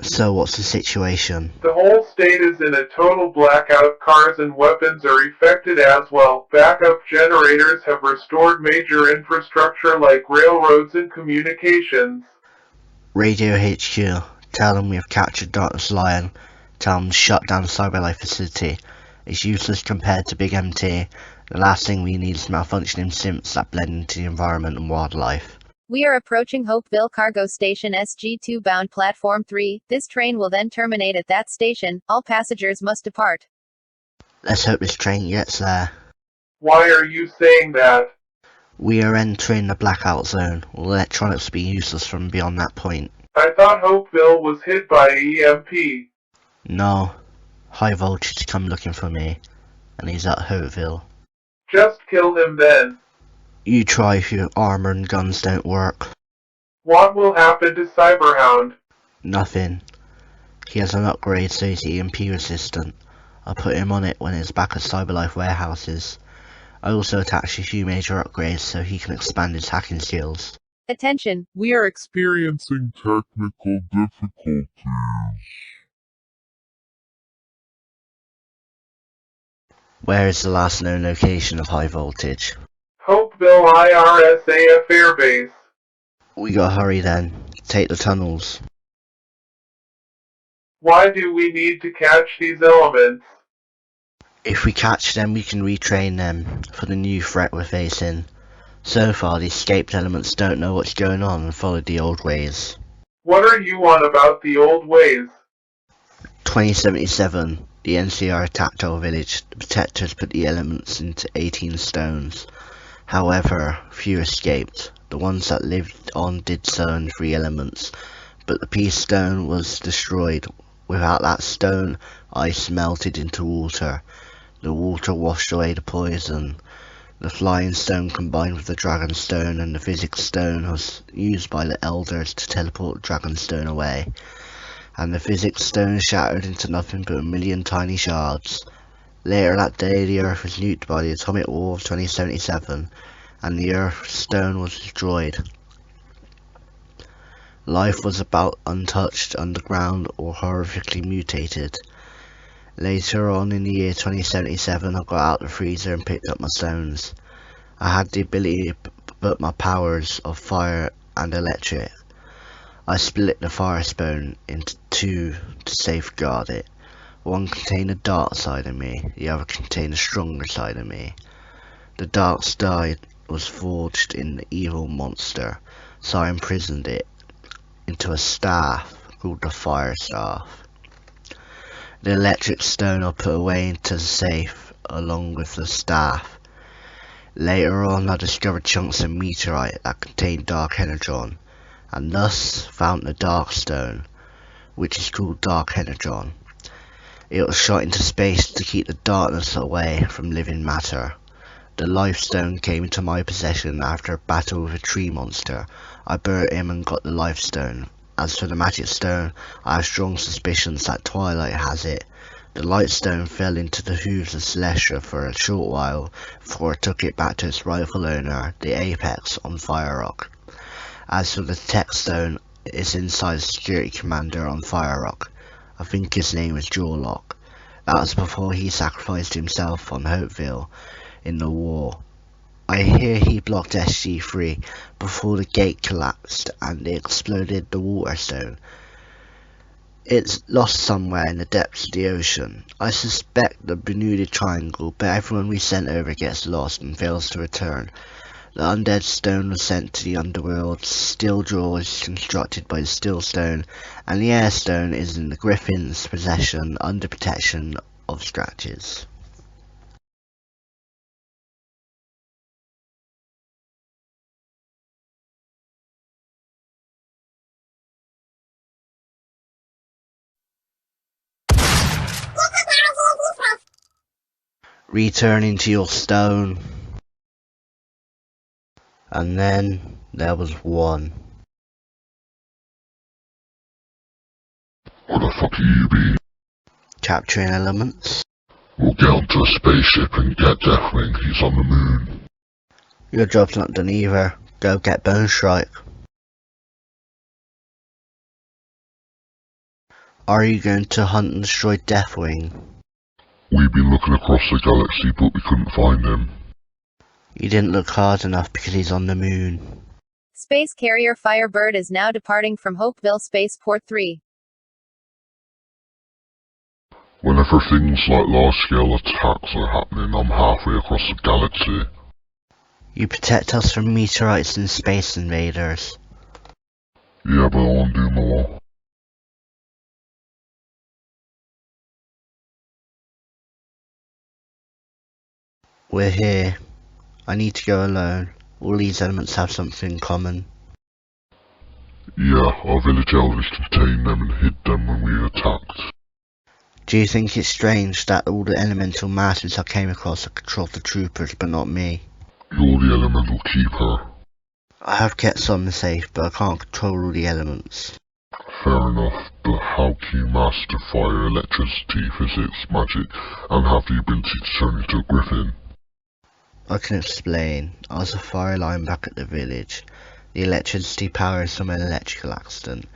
So what's the situation? The whole state is in a total blackout. Cars and weapons are affected as well. Backup generators have restored major infrastructure like railroads and communications. Radio HQ. Tell them we have captured Darkness Lion. Tell them to shut down the Cyberlife facility. It's useless compared to Big MT. The last thing we need is malfunctioning simps that blend into the environment and wildlife. We are approaching Hopeville Cargo Station SG2 bound Platform 3. This train will then terminate at that station. All passengers must depart. Let's hope this train gets there. Why are you saying that? We are entering the blackout zone. All electronics will be useless from beyond that point. I thought Hopeville was hit by EMP. No. High Voltage come looking for me. And he's at Hopeville. Just kill him then. You try if your armor and guns don't work. What will happen to Cyberhound? Nothing. He has an upgrade so he's EMP resistant. I'll put him on it when it's back at Cyberlife warehouses. I also attached a few major upgrades so he can expand his hacking skills. Attention, We are experiencing technical difficulties. Where is the last known location of High Voltage? Hopeville IRSAF Airbase. We gotta hurry then. Take the tunnels. Why do we need to catch these elements? If we catch them we can retrain them for the new threat we're facing. So far the escaped elements don't know what's going on and follow the old ways. What are you on about the old ways? 2077, the NCR attacked our village. The protectors put the elements into 18 stones. However, few escaped. The ones that lived on did so in 3 elements, but the peace stone was destroyed. Without that stone, ice melted into water. The water washed away the poison. The flying stone combined with the dragon stone and the physics stone was used by the elders to teleport the dragon stone away. And the physics stone shattered into nothing but a million tiny shards. Later that day the Earth was nuked by the atomic war of 2077 and the Earth stone was destroyed. Life was about untouched underground or horrifically mutated. Later on in the year 2077 I got out the freezer and picked up my stones. I had the ability to put my powers of fire and electric. I split the fire stone into 2 to safeguard it. One contained the dark side of me, the other contained the stronger side of me. The dark side was forged in the evil monster, so I imprisoned it into a staff called the fire staff. The electric stone I put away into the safe along with the staff. Later on I discovered chunks of meteorite that contained dark energon, and thus found the dark stone, which is called dark energon. It was shot into space to keep the darkness away from living matter. The life stone came into my possession after a battle with a tree monster. I burnt him and got the life stone. As for the magic stone, I have strong suspicions that Twilight has it. The light stone fell into the hooves of Celestia for a short while before it took it back to its rightful owner, the Apex on Fire Rock. As for the tech stone, it's inside the security commander on Fire Rock. I think his name is Jawlock. That was before he sacrificed himself on Hopeville in the war. I hear he blocked SG3 before the gate collapsed and it exploded the water stone. It's lost somewhere in the depths of the ocean. I suspect the Bermuda Triangle, but everyone we sent over gets lost and fails to return. The undead stone was sent to the underworld, steel jaw is constructed by the steel stone, and the air stone is in the griffin's possession under protection of scratches. Returning to your stone. And then there was one. What the fuck are you be? Capturing elements. We'll get onto a spaceship and get Deathwing, he's on the moon. Your job's not done either. Go get Bone Strike. Are you going to hunt and destroy Deathwing? We've been looking across the galaxy, but we couldn't find him. You didn't look hard enough because he's on the moon. Space carrier Firebird is now departing from Hopeville Spaceport 3. Whenever things like large-scale attacks are happening, I'm halfway across the galaxy. You protect us from meteorites and space invaders. Yeah, but I want to do more. We're here. I need to go alone. All these elements have something in common. Yeah, our village elders contained them and hid them when we attacked. Do you think it's strange that all the elemental masters I came across have controlled the troopers but not me? You're the elemental keeper. I have kept some safe, but I can't control all the elements. Fair enough, but how can you master fire, electricity, physics, magic, and have the ability to turn into a griffin? I can explain. I was a fire line back at the village. The electricity power is from an electrical accident.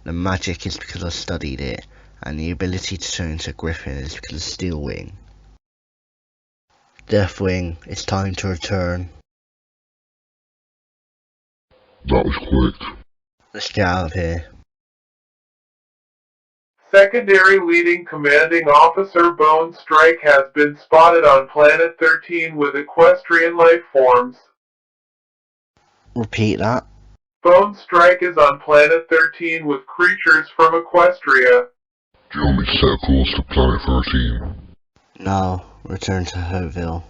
The magic is because I studied it, and the ability to turn into a griffin is because of Steel Wing. Deathwing, it's time to return. That was quick. Let's get out of here. Secondary Leading Commanding Officer Bone Strike has been spotted on Planet 13 with equestrian life forms. Repeat that. Bone Strike is on Planet 13 with creatures from Equestria. Do you want me to set a course to Planet 13? No, return to Hopeville.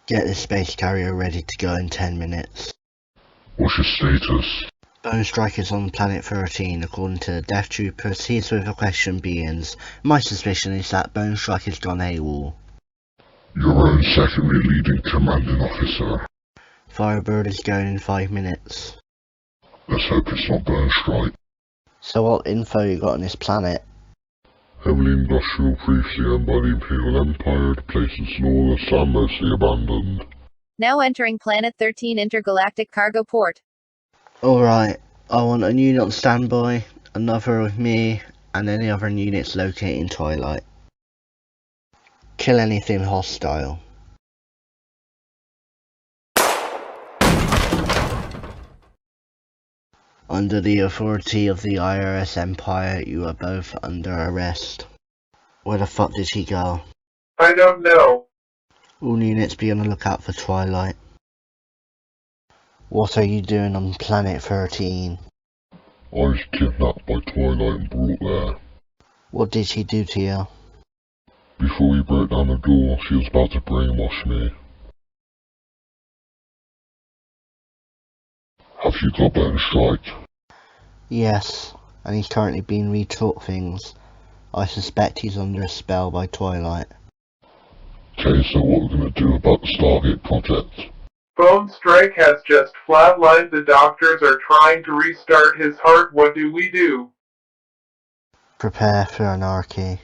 Get the space carrier ready to go in 10 minutes. What's your status? Bone Strike is on Planet 13, according to the Death Troopers. He's with equestrian beings. My suspicion is that Bone Strike has gone AWOL. Your own secondary leading commanding officer. Firebird is going in 5 minutes. Let's hope it's not Bone Strike. So what info you got on this planet? Heavily industrial, previously owned by the Imperial Empire, the place is lawless and mostly abandoned. Now entering Planet 13 Intergalactic Cargo Port. Alright, I want a unit on standby, another with me, and any other units located in Twilight. Kill anything hostile. Under the authority of the IRS Empire, you are both under arrest. Where the fuck did he go? I don't know. All units be on the lookout for Twilight. What are you doing on Planet 13? I was kidnapped by Twilight and brought there. What did she do to you? Before we broke down the door, she was about to brainwash me. Have you got Bone Strike? Yes, and he's currently being retaught things. I suspect he's under a spell by Twilight. Okay, so what we're gonna do about the Stargate project? Bone Strike has just flatlined. The doctors are trying to restart his heart. What do we do? Prepare for anarchy.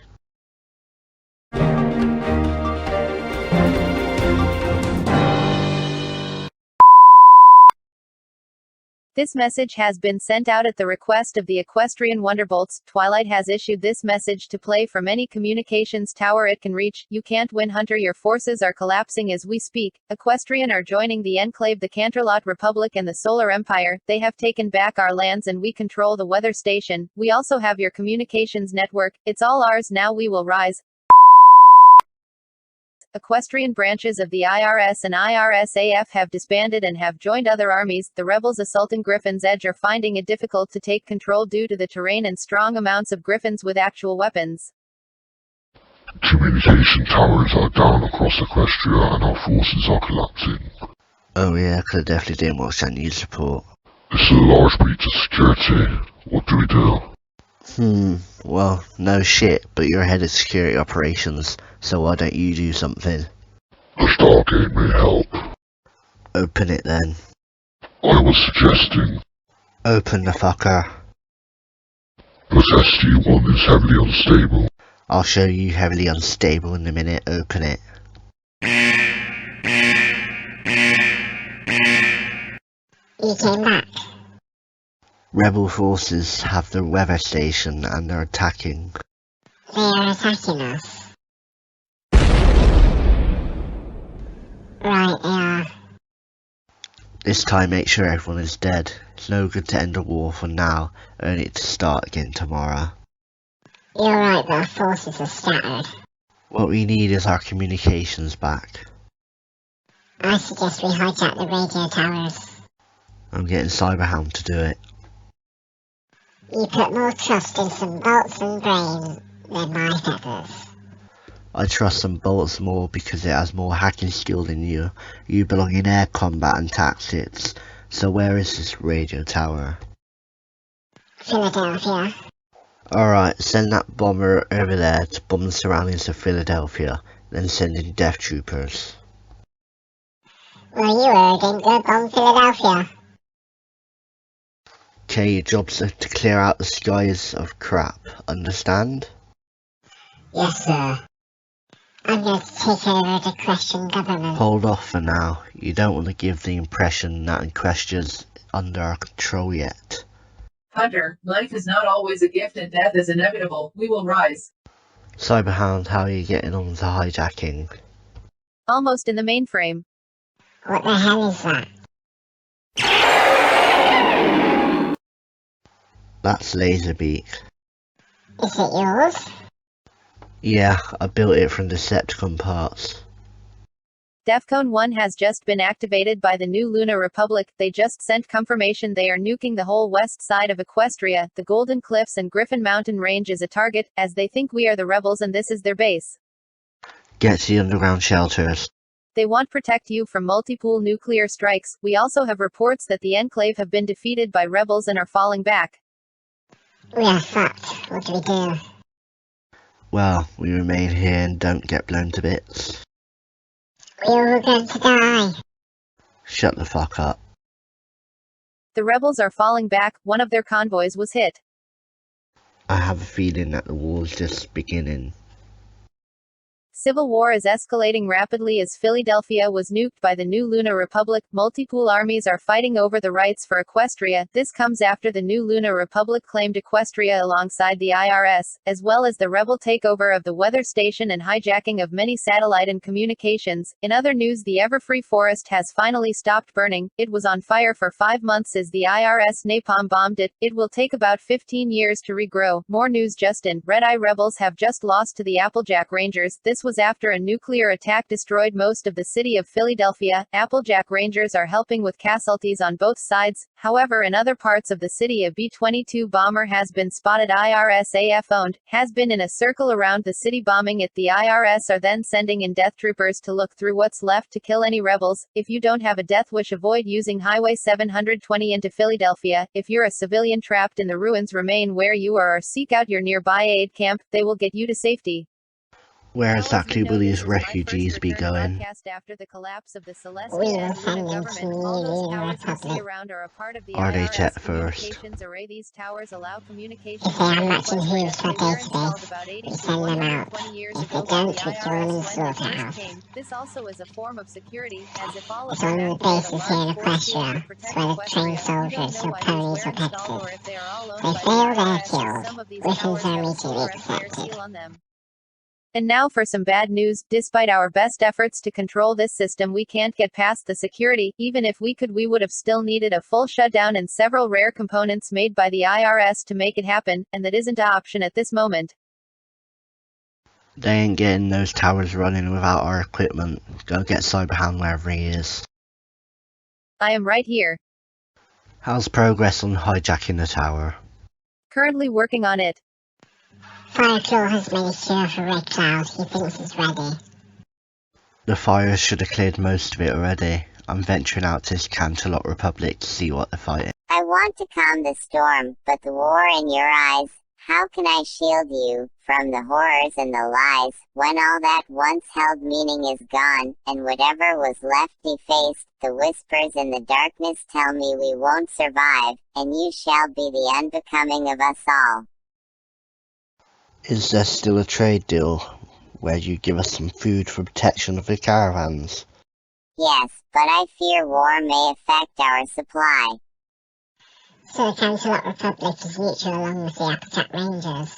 This message has been sent out at the request of the Equestrian Wonderbolts. Twilight has issued this message to play from any communications tower it can reach. You can't win, Hunter. Your forces are collapsing as we speak. Equestrian are joining the Enclave, the Canterlot Republic, and the Solar Empire. They have taken back our lands and we control the weather station. We also have your communications network. It's all ours now. We will rise. Equestrian branches of the IRS and IRSAF have disbanded and have joined other armies. The rebels assaulting Griffin's Edge are finding it difficult to take control due to the terrain and strong amounts of Griffins with actual weapons. Communication towers are down across Equestria and our forces are collapsing. Oh yeah, could definitely do more than need support. This is a large breach of security. What do we do? Well, no shit, but you're head of security operations, so why don't you do something? The Stargate may help. Open it then. I was suggesting. Open the fucker. But SG-1 is heavily unstable. I'll show you heavily unstable in a minute. Open it. You came back. Rebel forces have the weather station and they're attacking. They are attacking us. Right, they are. This time make sure everyone is dead. It's no good to end a war for now, only to start again tomorrow. You're right, but our forces are scattered. What we need is our communications back. I suggest we hijack the radio towers. I'm getting Cyberhound to do it. You put more trust in some bolts and brain than my feathers. I trust some bolts more because it has more hacking skill than you. You belong in air combat and tactics. So where is this radio tower? Philadelphia. Alright, send that bomber over there to bomb the surroundings of Philadelphia, then send in death troopers. Well, you heard him. Go bomb Philadelphia. Okay, your job's to clear out the skies of crap, understand? Yes, sir. I'm going to take over the Equestrian government. Hold off for now. You don't want to give the impression that Equestria's under our control yet. Hunter, life is not always a gift and death is inevitable. We will rise. Cyberhound, how are you getting on with the hijacking? Almost in the mainframe. What the hell is that? That's Laserbeak. Is it yours? Yeah, I built it from Decepticon parts. Defcon 1 has just been activated by the new Lunar Republic. They just sent confirmation they are nuking the whole west side of Equestria. The Golden Cliffs and Griffin Mountain Range is a target, as they think we are the rebels and this is their base. Get to the underground shelters. They want to protect you from multiple nuclear strikes. We also have reports that the Enclave have been defeated by rebels and are falling back. We are fucked. What do we do? Well, we remain here and don't get blown to bits. We're all going to die. Shut the fuck up. The rebels are falling back. One of their convoys was hit. I have a feeling that the war's just beginning. Civil war is escalating rapidly as Philadelphia was nuked by the new Lunar Republic. Multiple armies are fighting over the rights for Equestria. This comes after the new Lunar Republic claimed Equestria alongside the IRS, as well as the rebel takeover of the weather station and hijacking of many satellite and communications. In other news, the Everfree Forest has finally stopped burning. It was on fire for 5 months as the IRS napalm bombed it. It will take about 15 years to regrow. More news just in. Redeye rebels have just lost to the Applejack Rangers. This was after a nuclear attack destroyed most of the city of Philadelphia. Applejack Rangers are helping with casualties on both sides. However, in other parts of the city, a B-22 bomber has been spotted. IRS-AF owned, has been in a circle around the city bombing it. The IRS are then sending in death troopers to look through what's left to kill any rebels. If you don't have a death wish, avoid using Highway 720 into Philadelphia. If you're a civilian trapped in the ruins, remain where you are or seek out your nearby aid camp. They will get you to safety. Where exactly will these refugees be going? After the collapse of the We will send them to Lunar Republic. Are they checked first? These towers allow communication. If they are matching who's for day-to-day, we send them out. If they don't, we throw them in the slaughterhouse. This also is a form of security, as if all It's on the bases here in Equestria. It's where the trained soldiers or ponies are peppers. They fail, they're killed. Griffins are immediately accepted. And now for some bad news. Despite our best efforts to control this system, we can't get past the security. Even if we could, we would have still needed a full shutdown and several rare components made by the IRS to make it happen, and that isn't an option at this moment. They ain't getting those towers running without our equipment. Go get Cyberhound wherever he is. I am right here. How's progress on hijacking the tower? Currently working on it. Fireclaw has made a cure for Red Cloud. He thinks it's ready. The fires should have cleared most of it already. I'm venturing out to this Canterlot Republic to see what they're fighting. I want to calm the storm, but the war in your eyes, how can I shield you from the horrors and the lies, when all that once held meaning is gone, and whatever was left defaced? The whispers in the darkness tell me we won't survive, and you shall be the unbecoming of us all. Is there still a trade deal where you give us some food for protection of the caravans? Yes, but I fear war may affect our supply. So the Canterlot Republic is neutral along with the Applejack Rangers.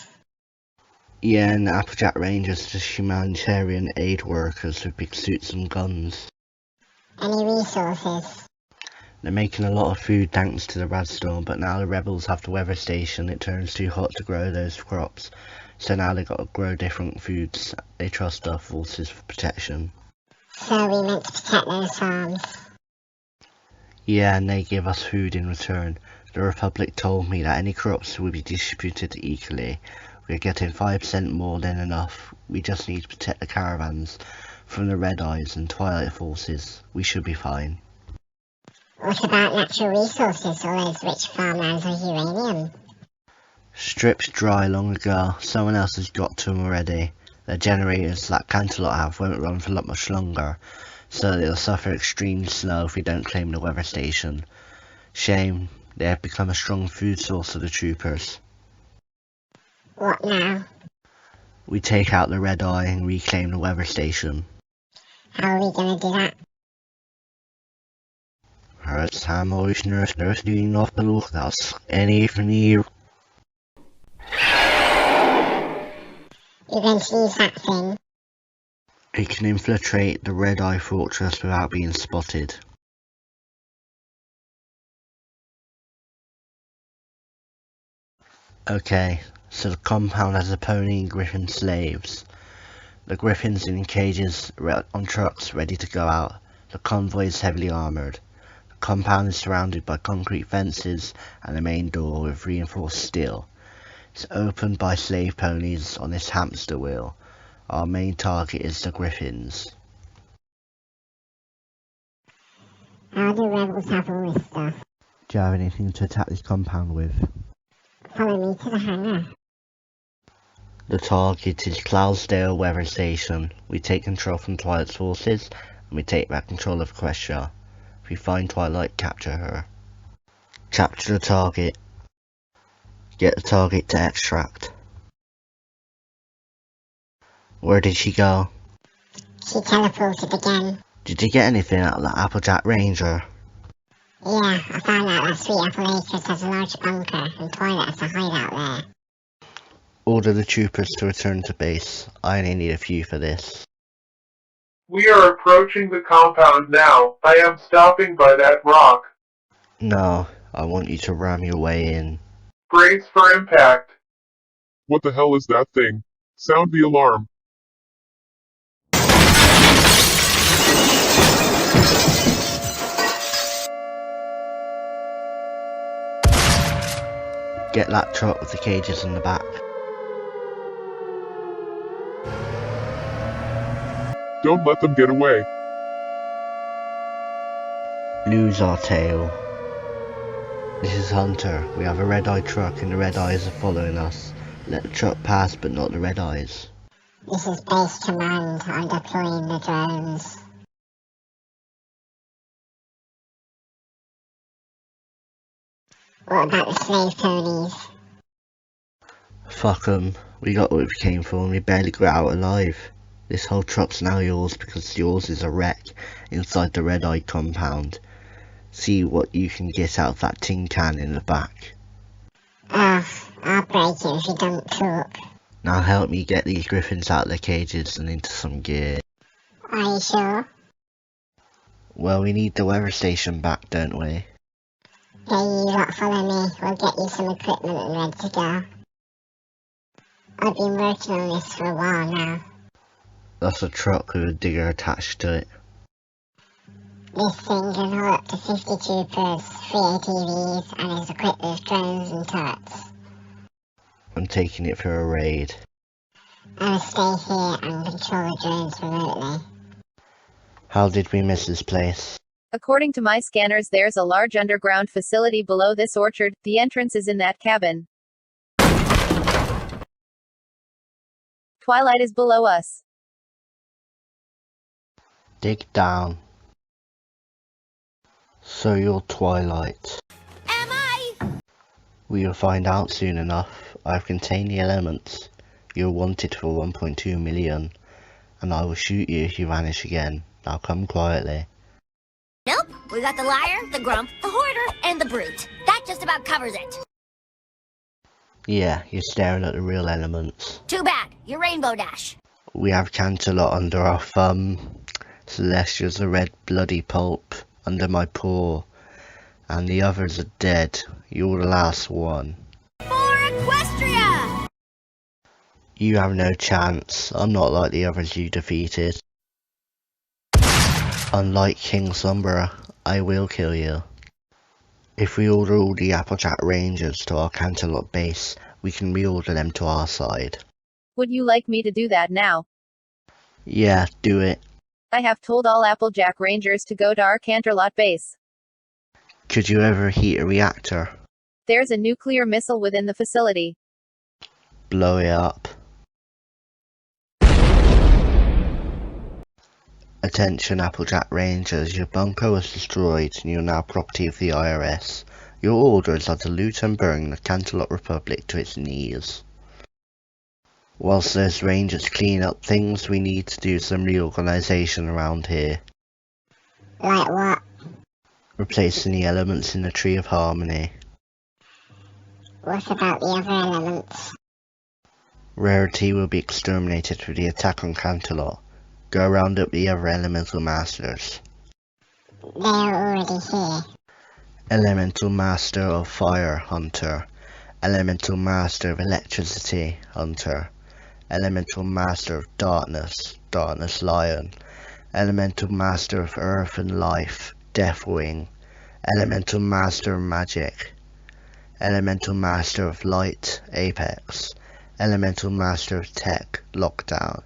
Yeah, and the Applejack Rangers are just humanitarian aid workers with big suits and guns. Any resources? They're making a lot of food thanks to the Radstorm, but now the rebels have the weather station. It turns too hot to grow those crops, so now they've got to grow different foods. They trust our forces for protection. So we meant to protect those farms. Yeah, and they give us food in return. The Republic told me that any crops will be distributed equally. We're getting 5% more than enough. We just need to protect the caravans from the Redeyes and Twilight forces. We should be fine. What about natural resources, all those rich farmlands or uranium? Stripped dry long ago. Someone else has got to them already. Their generators that Canterlot have won't run for not much longer, so they'll suffer extreme snow if we don't claim the weather station. Shame, they have become a strong food source for the troopers. What now? We take out the Redeye and reclaim the weather station. How are we gonna do that? Het Hammerschnur's doing nog genoeg das. En even hier. You're going to use that thing? It can infiltrate the Redeye fortress without being spotted. Okay, so the compound has a pony and griffin slaves. The griffins in cages on trucks ready to go out. The convoy is heavily armoured. The compound is surrounded by concrete fences and a main door with reinforced steel. It's opened by slave ponies on this hamster wheel. Our main target is the griffins. How do rebels have all this stuff? Do you have anything to attack this compound with? Follow me to the hangar. The target is Cloudsdale Weather Station. We take control from Twilight's forces, and we take back control of Equestria. If we find Twilight, capture her. Capture the target. Get the target to extract. Where did she go? She teleported again. Did you get anything out of that Applejack Ranger? Yeah, I found out that Sweet Apple Acres has a large bunker and Twilight has a hideout there. Order the troopers to return to base. I only need a few for this. We are approaching the compound now. I am stopping by that rock. No, I want you to ram your way in. Brace for impact. What the hell is that thing? Sound the alarm. Get that truck with the cages in the back. Don't let them get away. Lose our tail. This is Hunter. We have a Redeye truck and the Redeyes are following us. Let the truck pass but not the Redeyes. This is base command. I'm deploying the drones. What about the slave ponies? Fuck 'em. We got what we came for and we barely got out alive. This whole truck's now yours because yours is a wreck inside the Redeye compound. See what you can get out of that tin can in the back. I'll break it if you don't talk. Now help me get these griffins out of their cages and into some gear. Are you sure? Well, we need the weather station back, don't we? Okay, you lot follow me. We'll get you some equipment and ready to go. I've been working on this for a while now. That's a truck with a digger attached to it. This thing can hold up to 50 troopers, 3 ATVs, and is equipped with drones and turrets. I'm taking it for a raid. I'll stay here and control the drones remotely. How did we miss this place? According to my scanners, there's a large underground facility below this orchard. The entrance is in that cabin. Twilight is below us. Dig down. So you're Twilight. Am I? We will find out soon enough. I've contained the elements. You're wanted for 1.2 million. And I will shoot you if you vanish again. Now come quietly. Nope. We got the liar, the grump, the hoarder, and the brute. That that just about covers it. Yeah, you're staring at the real elements. Too bad. Your Rainbow Dash. We have Canterlot under our thumb. Celestia's a red bloody pulp under my paw. And the others are dead. You're the last one. For Equestria! You have no chance. I'm not like the others you defeated. Unlike King Sombra, I will kill you. If we order all the Applejack Rangers to our Canterlot base, we can reorder them to our side. Would you like me to do that now? Yeah, do it. I have told all Applejack Rangers to go to our Canterlot base. Could you overheat a reactor? There's a nuclear missile within the facility. Blow it up. Attention Applejack Rangers, your bunker was destroyed and you're now property of the IRS. Your orders are to loot and burn the Canterlot Republic to its knees. Whilst those Rangers clean up things, we need to do some reorganization around here. Like what? Replacing the elements in the Tree of Harmony. What about the other elements? Rarity will be exterminated through the attack on Canterlot. Go round up the other elemental masters. They are already here. Elemental Master of Fire, Hunter. Elemental Master of Electricity, Hunter. Elemental Master of Darkness, Darkness Lion. Elemental Master of Earth and Life, Deathwing. Elemental Master of Magic. Elemental Master of Light, Apex. Elemental Master of Tech, Lockdown.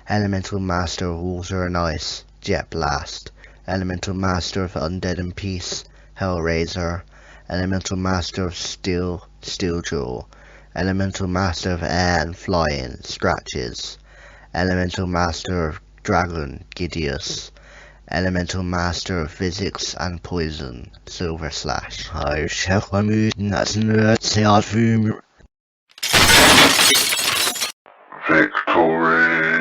Elemental Master of Water and Ice, Jet Blast. Elemental Master of Undead and Peace, Hellraiser. Elemental Master of Steel, Steeljaw. Elemental Master of Air and Flying, Scratches. Elemental Master of Dragon, Gideus. Elemental Master of Physics and Poison, Silver Slash. Victory!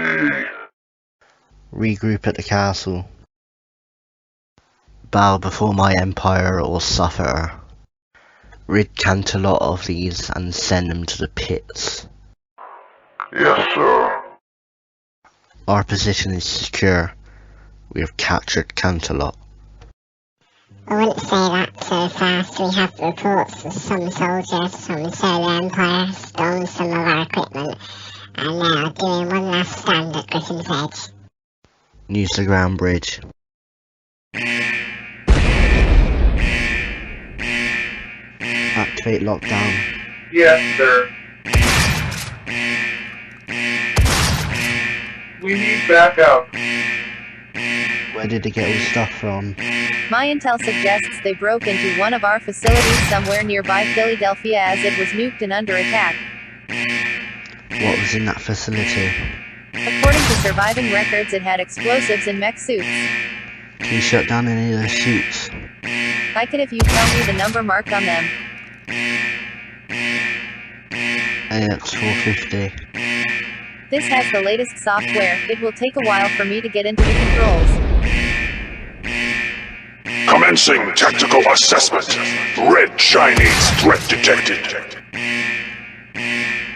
Regroup at the castle. Bow before my empire or suffer. Rid Canterlot of these and send them to the pits. Yes, sir. Our position is secure. We have captured Canterlot. I wouldn't say that so fast. We have reports of some soldiers from the Solar Empire stolen some of our equipment, and they are doing one last stand at Griffin's Edge. Use the ground bridge. Activate lockdown. Yes, sir. We need backup. Where did they get all the stuff from? My intel suggests they broke into one of our facilities somewhere nearby Philadelphia as it was nuked and under attack. What was in that facility? According to surviving records, it had explosives and mech suits. Can you shut down any of those suits? I could if you tell me the number marked on them. AX450. This has the latest software. It will take a while for me to get into the controls. Commencing tactical assessment. Red Chinese threat detected.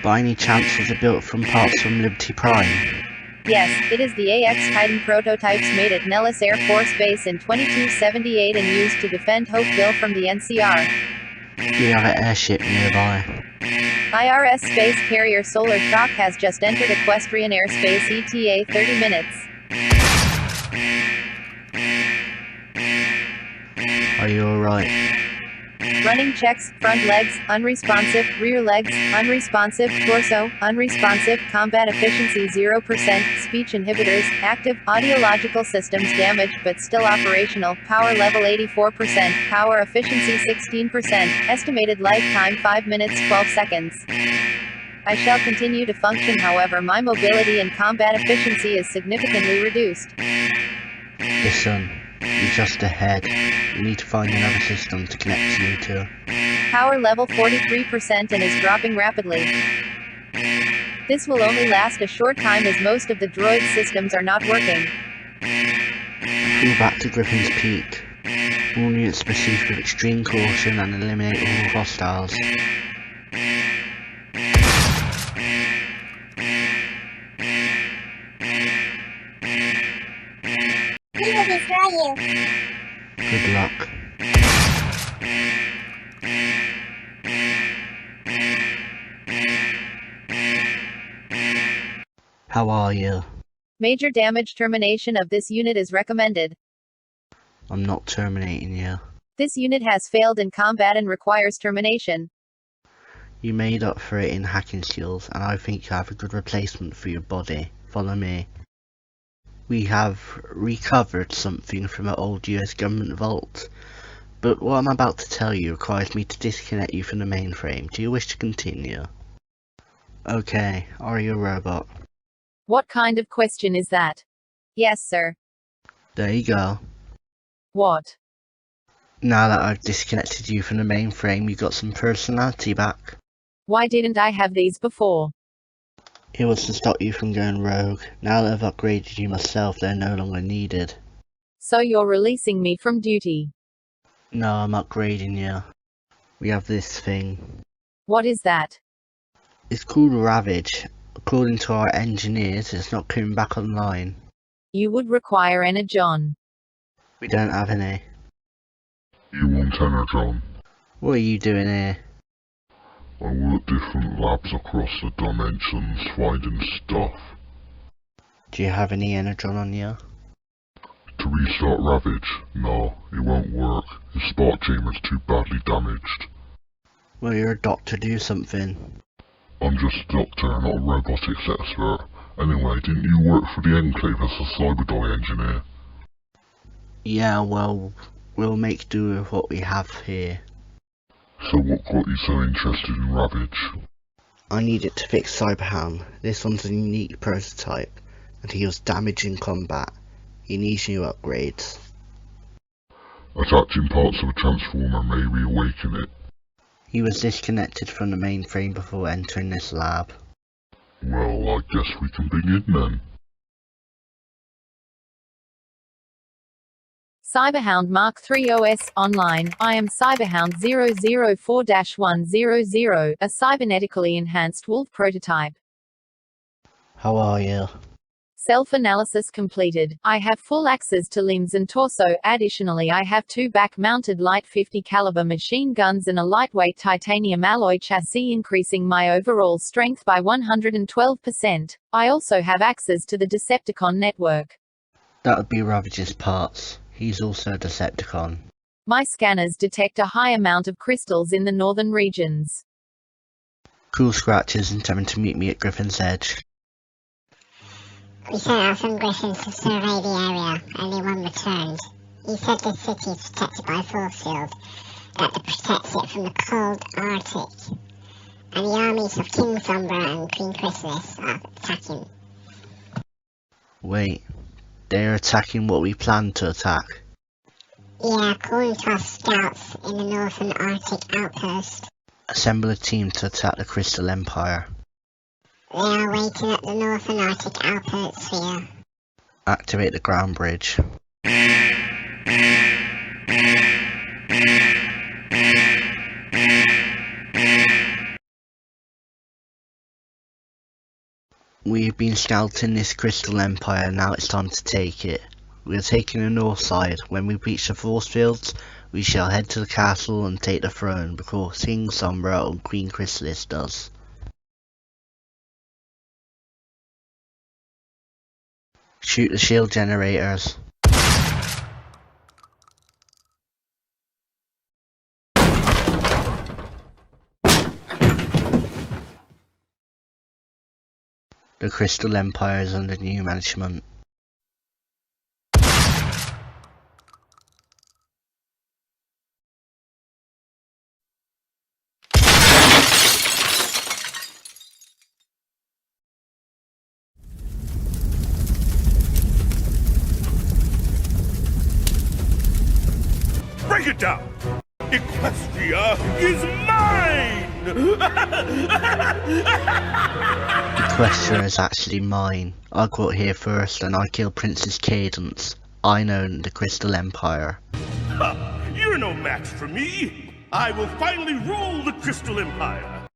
By any chance was it built from parts from Liberty Prime? Yes, it is the AX Titan prototypes made at Nellis Air Force Base in 2278 and used to defend Hopeville from the NCR. Do you have an airship nearby? IRS space carrier Solar Shock has just entered equestrian airspace ETA 30 minutes. Are you alright? Running checks, front legs, unresponsive, rear legs, unresponsive, torso, unresponsive, combat efficiency 0%, speech inhibitors, active, audiological systems damaged but still operational, power level 84%, power efficiency 16%, estimated lifetime 5 minutes 12 seconds. I shall continue to function, however my mobility and combat efficiency is significantly reduced. Listen, you're just ahead. We need to find another system to connect you to. Power level 43% and is dropping rapidly. This will only last a short time as most of the droid systems are not working. Pull back to Griffin's Peak. All units proceed with extreme caution and eliminate all hostiles. We will destroy you. Good luck. How are you? Major damage termination of this unit is recommended. I'm not terminating you. This unit has failed in combat and requires termination. You made up for it in hacking skills, and I think you have a good replacement for your body. Follow me. We have recovered something from an old US government vault, but what I'm about to tell you requires me to disconnect you from the mainframe. Do you wish to continue? Okay, are you a robot? What kind of question is that? Yes, sir. There you go. What? Now that I've disconnected you from the mainframe, you got some personality back. Why didn't I have these before? It was to stop you from going rogue. Now that I've upgraded you myself, they're no longer needed. So you're releasing me from duty? No, I'm upgrading you. We have this thing. What is that? It's called Ravage. According to our engineers, it's not coming back online. You would require energon. We don't have any. You want energon? What are you doing here? I work different labs across the dimensions, finding stuff. Do you have any energon on you? To restart Ravage? No, it won't work. His spark chamber's too badly damaged. Well, you're a doctor, do something. I'm just a doctor, not a robotics expert. Anyway, didn't you work for the Enclave as a Cyberdoy engineer? Yeah, well, we'll make do with what we have here. So what got you so interested in Ravage? I need it to fix Cyberhound. This one's a unique prototype, and he was damaged in combat. He needs new upgrades. Attaching parts of a transformer may reawaken it. He was disconnected from the mainframe before entering this lab. Well, I guess we can begin then. Cyberhound Mark III OS online. I am Cyberhound 004-100, a cybernetically enhanced wolf prototype. How are you? Self-analysis completed. I have full access to limbs and torso. Additionally, I have 2 back-mounted light 50 caliber machine guns and a lightweight titanium alloy chassis, increasing my overall strength by 112%. I also have access to the Decepticon network. That would be Ravage's parts. He's also a Decepticon. My scanners detect a high amount of crystals in the northern regions. Cool Scratches intending to meet me at Griffin's Edge. We sent out some griffins to survey the area. Only one returned. He said the city is protected by a force field that protects it from the cold Arctic. And the armies of King Sombra and Queen Chrysalis are attacking. Wait, they're attacking what we planned to attack? Yeah, coin toss scouts in the northern Arctic outpost. Assemble a team to attack the Crystal Empire. They are waiting at the northern Arctic outpost sphere. Activate the ground bridge. We've been scouting this Crystal Empire, now it's time to take it. We are taking the north side. When we reach the force fields, we shall head to the castle and take the throne before King Sombra and Queen Chrysalis does. Shoot the shield generators. The Crystal Empire is under new management. Break it down! Equestria is mine! Equestria is actually mine. I got here first and I killed Princess Cadence. I own the Crystal Empire. Ha! You're no match for me! I will finally rule the Crystal Empire!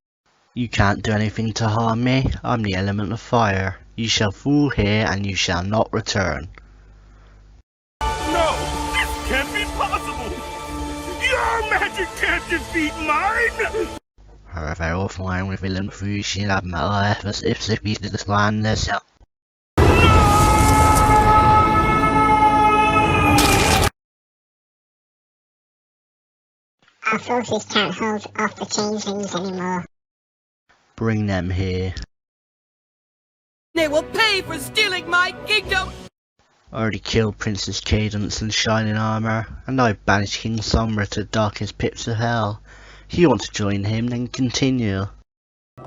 You can't do anything to harm me. I'm the element of fire. You shall fall here and you shall not return. No! This can't be possible! Your magic can't defeat mine! Her very flying with villain fruition of my life as if the piece of the blindness. Our forces can't hold off the changelings anymore. Bring them here. They will pay for stealing my kingdom! I already killed Princess Cadence in shining armour, and I banished King Sombra to the darkest pits of hell. If you want to join him, then continue.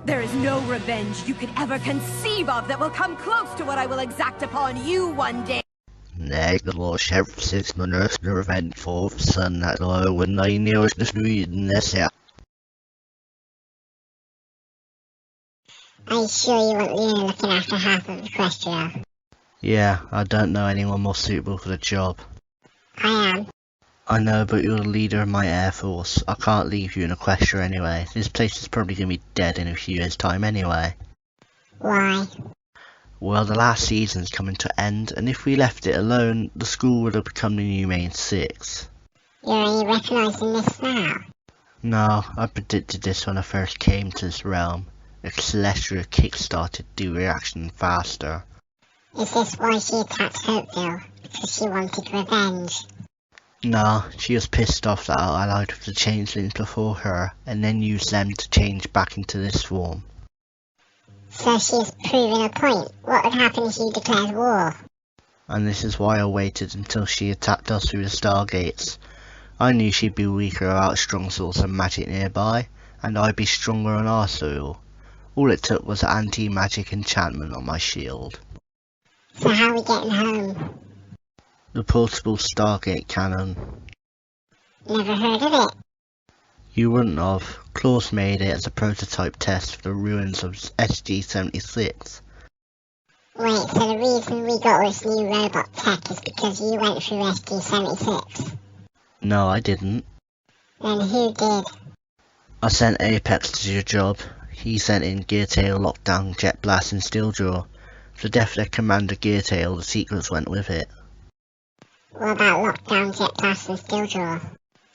There is no revenge you could ever conceive of that will come close to what I will exact upon you one day. Nay, the Lord Sheriff sits the nurse the revengeful son that I would not near the street in this here. Are you sure you want Luna looking after half of Equestria? Yeah, I don't know anyone more suitable for the job. I am. I know, but you're the leader of my air force. I can't leave you in Equestria anyway. This place is probably going to be dead in a few years' time anyway. Why? Well, the last season's coming to end, and if we left it alone, the school would have become the new main 6. You're only recognising this now? No, I predicted this when I first came to this realm. Equestria kick-started the reaction faster. Is this why she attacked Hopeville? Because she wanted revenge? No, she was pissed off that I allowed the changelings before her, and then used them to change back into this form. So she's proving a point. What would happen if you declared war? And this is why I waited until she attacked us through the stargates. I knew she'd be weaker without strong source of magic nearby, and I'd be stronger on our soil. All it took was an anti-magic enchantment on my shield. So how are we getting home? The portable stargate cannon. Never heard of it. You wouldn't have. Klaus made it as a prototype test for the ruins of SG-76. Wait, so the reason we got this new robot tech is because you went through SG-76? No, I didn't. Then who did? I sent Apex to do your job. He sent in Geartail, Lockdown, Jet Blast and Steeljaw. For the death of their commander Geartail, the secrets went with it. What about Lockdown, Jet Blast and Steeljaw?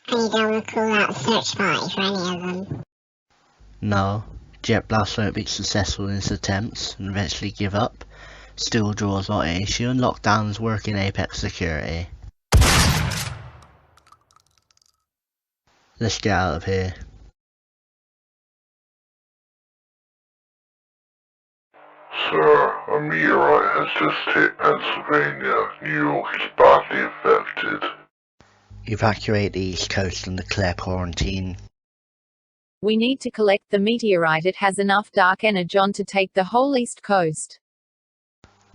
And you don't want to call out a search party for any of them? No, Jet Blast won't be successful in his attempts and eventually give up. Steeljaw's not an issue and Lockdown's working Apex security. Let's get out of here. Sir, a meteorite has just hit Pennsylvania. New York is badly affected. Evacuate the East Coast and declare quarantine. We need to collect the meteorite. It has enough dark energon to take the whole East Coast.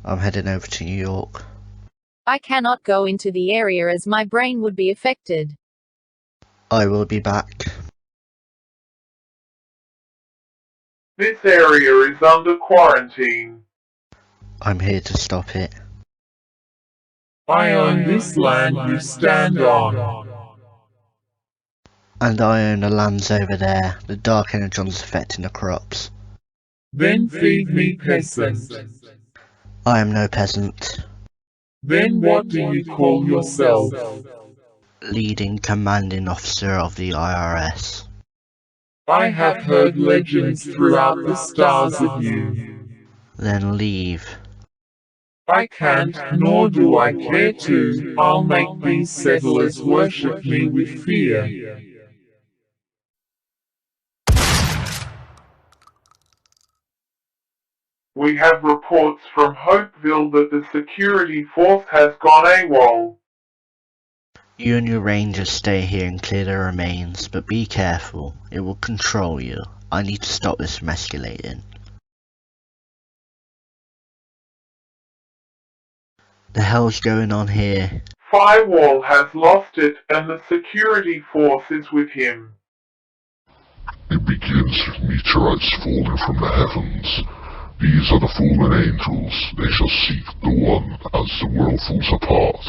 I'm heading over to New York. I cannot go into the area as my brain would be affected. I will be back. This area is under quarantine. I'm here to stop it. I own this land you stand on. And I own the lands over there. The dark energon's affecting the crops. Then feed me, peasant. I am no peasant. Then what do you call yourself? Leading commanding officer of the IRS. I have heard legends throughout the stars of you. Then leave. I can't, nor do I care to. I'll make these settlers worship me with fear. We have reports from Hopeville that the security force has gone AWOL. You and your rangers stay here and clear the remains, but be careful. It will control you. I need to stop this from escalating. The hell's going on here? Firewall has lost it, and the security force is with him. It begins with meteorites falling from the heavens. These are the fallen angels. They shall seek the one as the world falls apart.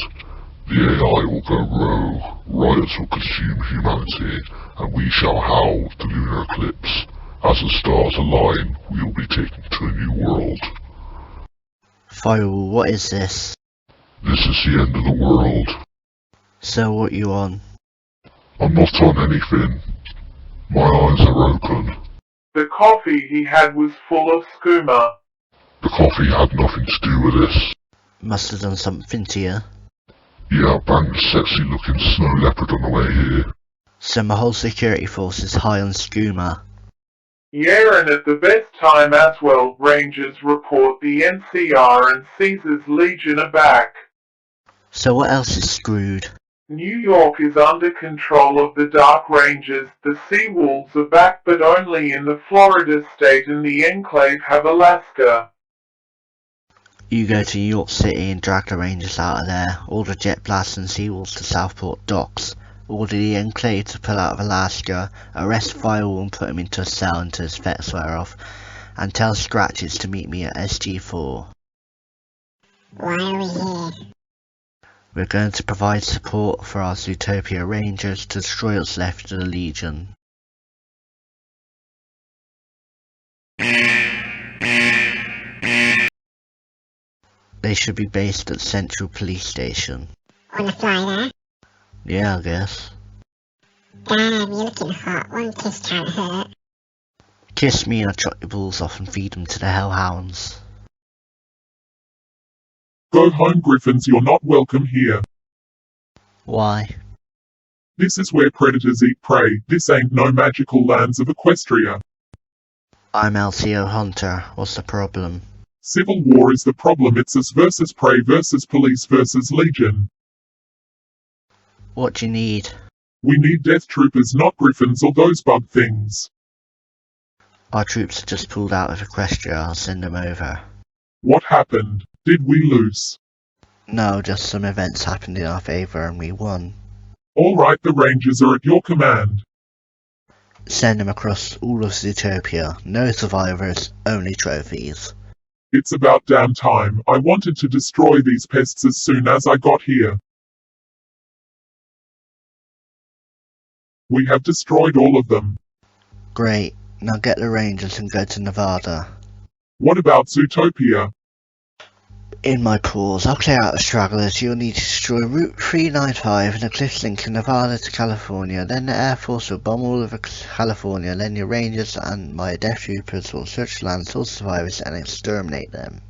The AI will go rogue, riots will consume humanity, and we shall howl the lunar eclipse. As the stars align, we will be taken to a new world. Firewall, what is this? This is the end of the world. So what you on? I'm not on anything. My eyes are open. The coffee he had was full of skooma. The coffee had nothing to do with this. Must have done something to you. Yeah, I banged a sexy looking snow leopard on the way here. So my whole security force is high on skooma. Yeah, and at the best time as well, Rangers report the NCR and Caesar's Legion are back. So what else is screwed? New York is under control of the Dark Rangers. The Sea Wolves are back, but only in the Florida state, and the Enclave have Alaska. You go to New York City and drag the Rangers out of there. Order Jet Blast and Seawolves to Southport docks. Order the Enclave to pull out of Alaska. Arrest Firewall and put him into a cell until his effects wear off. And tell Scratches to meet me at SG4. Why are we here? We're going to provide support for our Zootopia Rangers to destroy what's left of the Legion. They should be based at Central Police Station. Wanna fly there? Yeah, I guess. Damn, you're looking hot. One kiss can't hurt. Kiss me and I'll chop your balls off and feed them to the hellhounds. Go home, Griffins, you're not welcome here. Why? This is where predators eat prey. This ain't no magical lands of Equestria. I'm LCO Hunter. What's the problem? Civil war is the problem. It's us versus prey versus police versus Legion. What do you need? We need death troopers, not Griffins or those bug things. Our troops have just pulled out of Equestria. I'll send them over. What happened? Did we lose? No, just some events happened in our favour and we won. Alright, the Rangers are at your command. Send them across all of Zootopia. No survivors, only trophies. It's about damn time. I wanted to destroy these pests as soon as I got here. We have destroyed all of them. Great. Now get the Rangers and go to Nevada. What about Zootopia? In my pause, I'll clear out the stragglers. You'll need to destroy Route 395 and the cliff link in Nevada to California. Then the Air Force will bomb all of California. Then your Rangers and my Death Troopers will search the land, source survivors and exterminate them.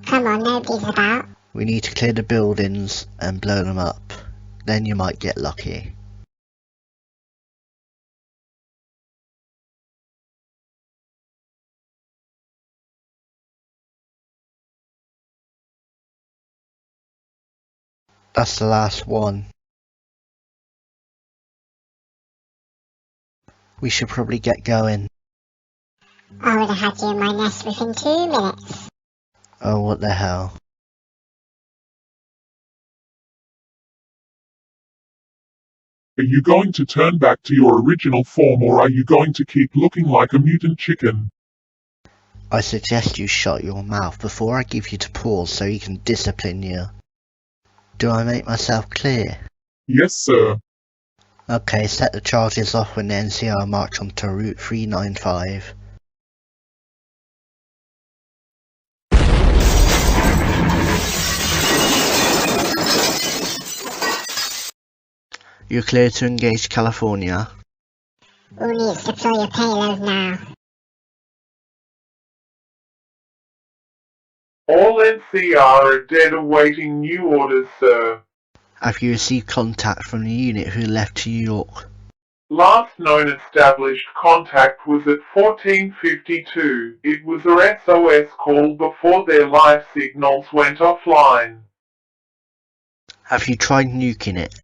Come on, nobody's about. We need to clear the buildings and blow them up. Then you might get lucky. That's the last one. We should probably get going. I would have had you in my nest within 2 minutes. Oh, what the hell. Are you going to turn back to your original form or are you going to keep looking like a mutant chicken? I suggest you shut your mouth before I give you to pause so he can discipline you. Do I make myself clear? Yes, sir. Okay, set the charges off when the NCR march onto Route 395. You're clear to engage California. Who needs to deploy your payload now? All NCR are dead awaiting new orders, sir. Have you received contact from the unit who left to New York? Last known established contact was at 1452. It was a SOS call before their live signals went offline. Have you tried nuking it?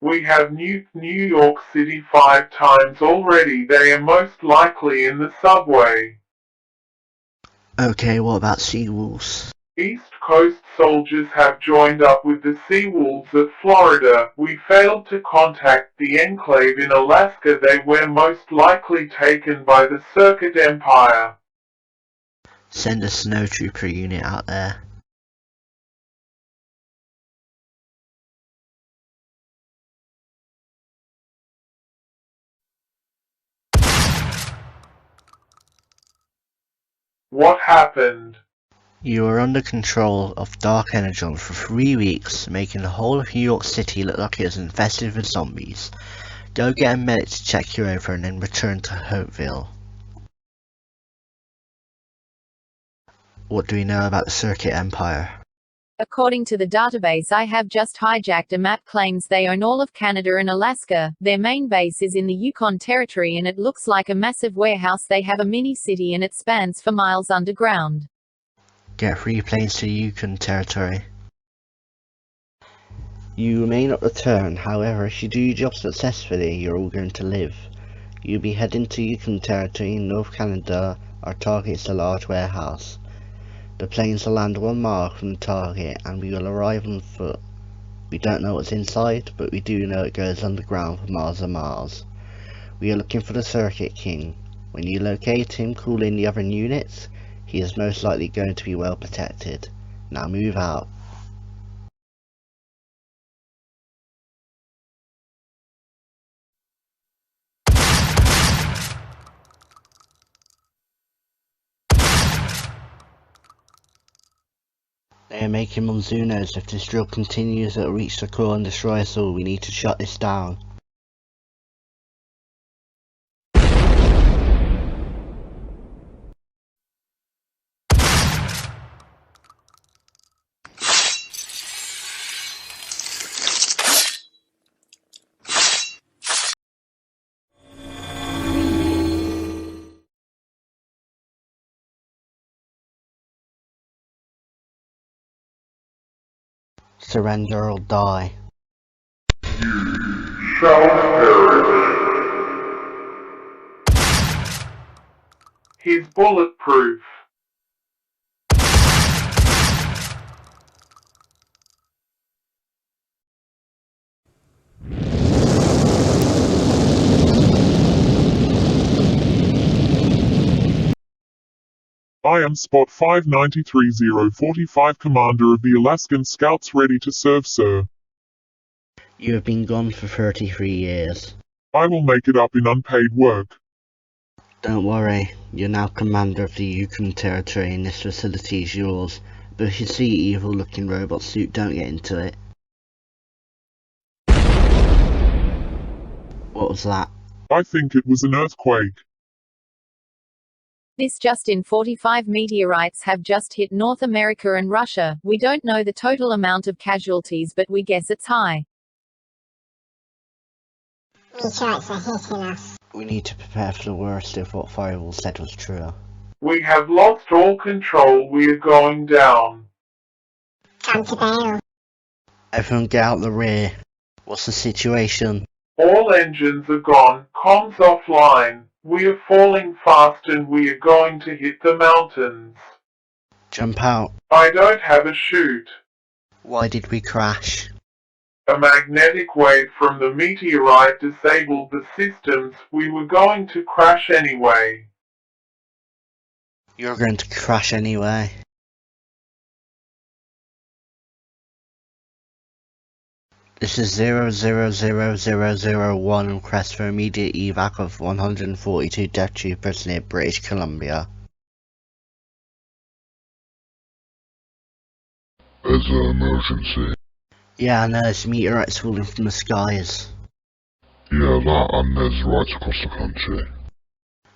We have nuked New York City 5 times already. They are most likely in the subway. Okay, what about Seawolves? East Coast soldiers have joined up with the Sea Wolves at Florida. We failed to contact the Enclave in Alaska. They were most likely taken by the Circuit Empire. Send a snowtrooper unit out there. What happened? You were under control of Dark Energon for 3 weeks, making the whole of New York City look like it was infested with zombies. Go get a medic to check you over and then return to Hopeville. What do we know about the Circuit Empire? According to the database I have just hijacked, a map claims they own all of Canada and Alaska. Their main base is in the Yukon Territory and it looks like a massive warehouse. They have a mini-city and it spans for miles underground. Get 3 planes to Yukon Territory. You may not return, however if you do your job successfully you're all going to live. You'll be heading to Yukon Territory in North Canada. Our target is a large warehouse. The planes will land 1 mile from the target and we will arrive on foot. We don't know what's inside, but we do know it goes underground for miles and miles. We are looking for the Circuit King. When you locate him, call in the other units. He is most likely going to be well protected. Now move out. They are making Monzunos. If this drill continues, it will reach the core and destroy us all. We need to shut this down. Surrender or die. Shall perish. He's bulletproof. I am Spot 593045, Commander of the Alaskan Scouts, ready to serve, sir. You have been gone for 33 years. I will make it up in unpaid work. Don't worry, you're now commander of the Yukon Territory and this facility is yours. But if you see evil looking robot suit, don't get into it. What was that? I think it was an earthquake. This just in, 45 meteorites have just hit North America and Russia. We don't know the total amount of casualties, but we guess it's high. Meteorites are hitting us. We need to prepare for the worst if what Firewall said was true. We have lost all control. We are going down. Come to bail. Everyone get out the rear. What's the situation? All engines are gone. Comms offline. We are falling fast and we are going to hit the mountains. Jump out. I don't have a chute. Why did we crash? A magnetic wave from the meteorite disabled the systems. We were going to crash anyway. You're going to crash anyway. This is 000001, request for immediate evac of 142 Death Troopers near British Columbia. There's an emergency. Yeah, I know, there's meteorites falling from the skies. Yeah, that and there's riots across the country.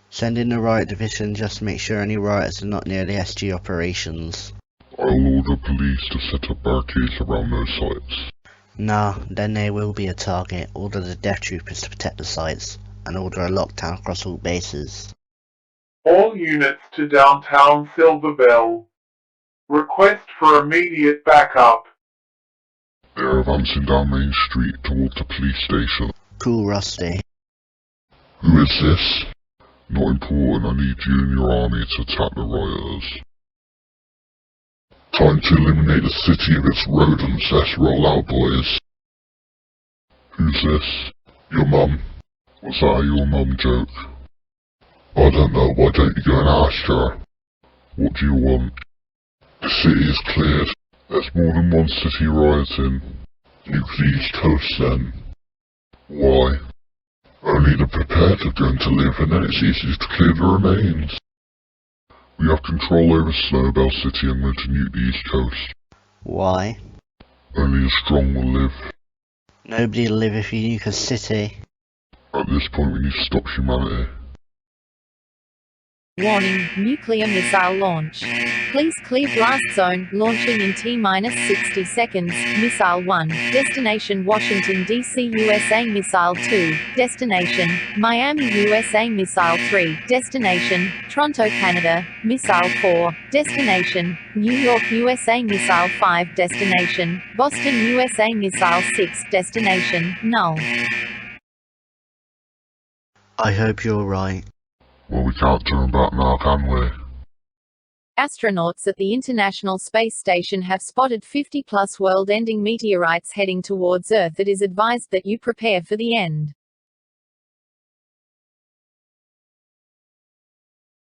Send in the riot division just to make sure any riots are not near the SG operations. I'll order police to set up barricades around those sites. No, then they will be a target. Order the Death Troopers to protect the sites, and order a lockdown across all bases. All units to downtown Silverbell. Request for immediate backup. They're advancing down Main Street toward the police station. Cool, Rusty. Who is this? Not important, I need you and your army to attack the rioters. Time to eliminate the city of its rodents. Let's roll out, boys. Who's this? Your mum. Was that a your mum joke? I don't know, why don't you go and ask her? What do you want? The city is cleared. There's more than one city rioting. Nuke the East Coast then. Why? Only the prepared are going to live and then it's easy to clear the remains. We have control over Snowbell City and we're to nuke the East Coast. Why? Only the strong will live. Nobody will live if you nuke a city. At this point we need to stop humanity. Warning, nuclear missile launch. Please clear blast zone, launching in T-minus 60 seconds. Missile 1, destination Washington, D.C., USA. Missile 2, destination Miami, USA. Missile 3, destination Toronto, Canada. Missile 4, destination New York, USA. Missile 5, destination Boston, USA. Missile 6, destination null. I hope you're right. Well, we can't turn back now, can we? Astronauts at the International Space Station have spotted 50-plus world-ending meteorites heading towards Earth. It is advised that you prepare for the end.